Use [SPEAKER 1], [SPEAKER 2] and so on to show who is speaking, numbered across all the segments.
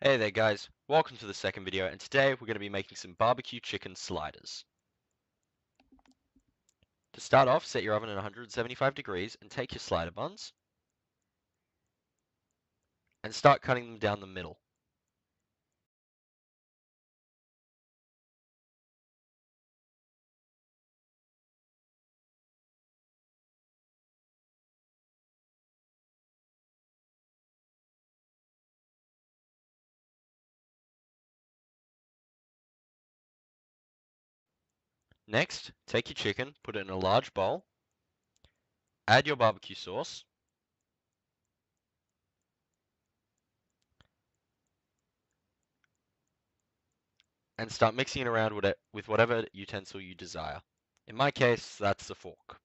[SPEAKER 1] Hey there guys, welcome to the second video, and today we're going to be making some barbecue chicken sliders. To start off, set your oven at 175 degrees and take your slider buns and start cutting them down the middle. Next, take your chicken, put it in a large bowl, add your barbecue sauce, and start mixing it around with whatever utensil you desire. In my case, that's a fork.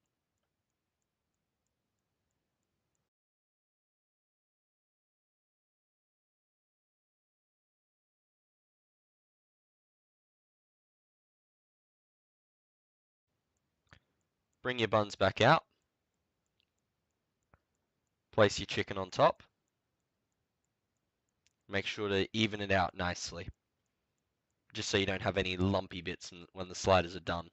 [SPEAKER 1] Bring your buns back out, place your chicken on top, make sure to even it out nicely, just so you don't have any lumpy bits when the sliders are done.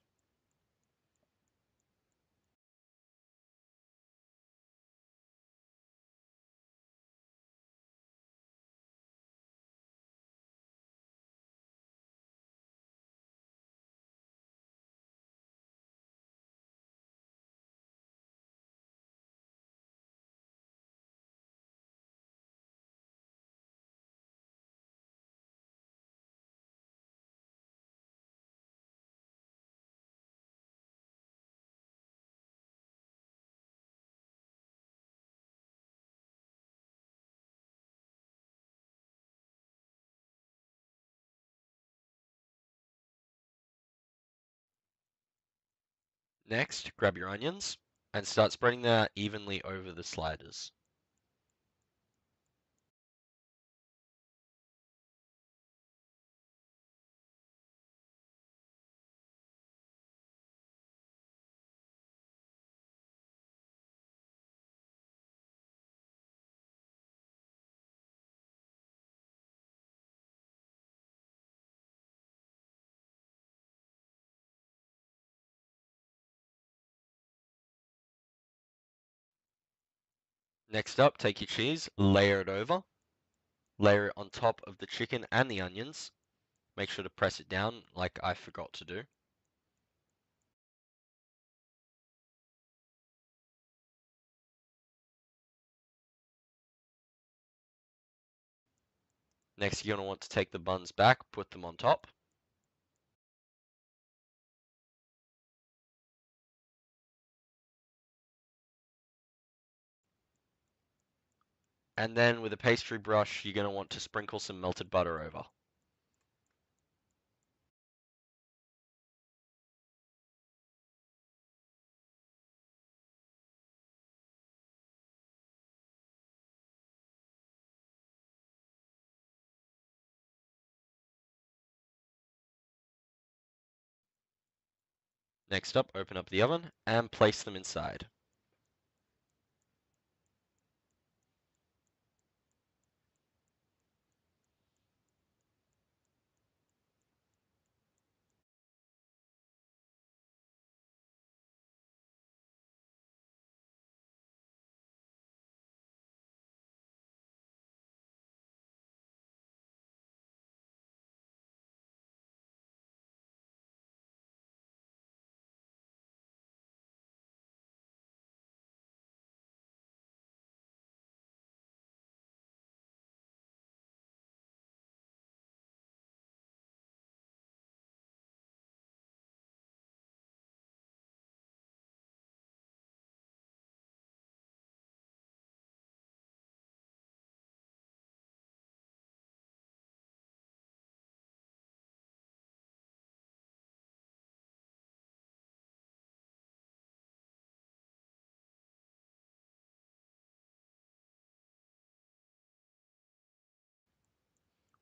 [SPEAKER 1] Next, grab your onions and start spreading that evenly over the sliders. Next up, take your cheese, layer it over, layer it on top of the chicken and the onions. Make sure to press it down like I forgot to do. Next, you're going to want to take the buns back, put them on top. And then with a pastry brush, you're going to want to sprinkle some melted butter over. Next up, open up the oven and place them inside.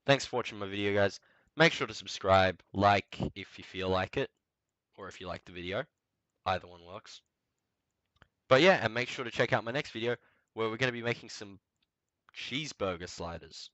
[SPEAKER 1] Thanks for watching my video, guys. Make sure to subscribe, like if you feel like it, or if you like the video. Either one works. But yeah, and make sure to check out my next video where we're going to be making some cheeseburger sliders.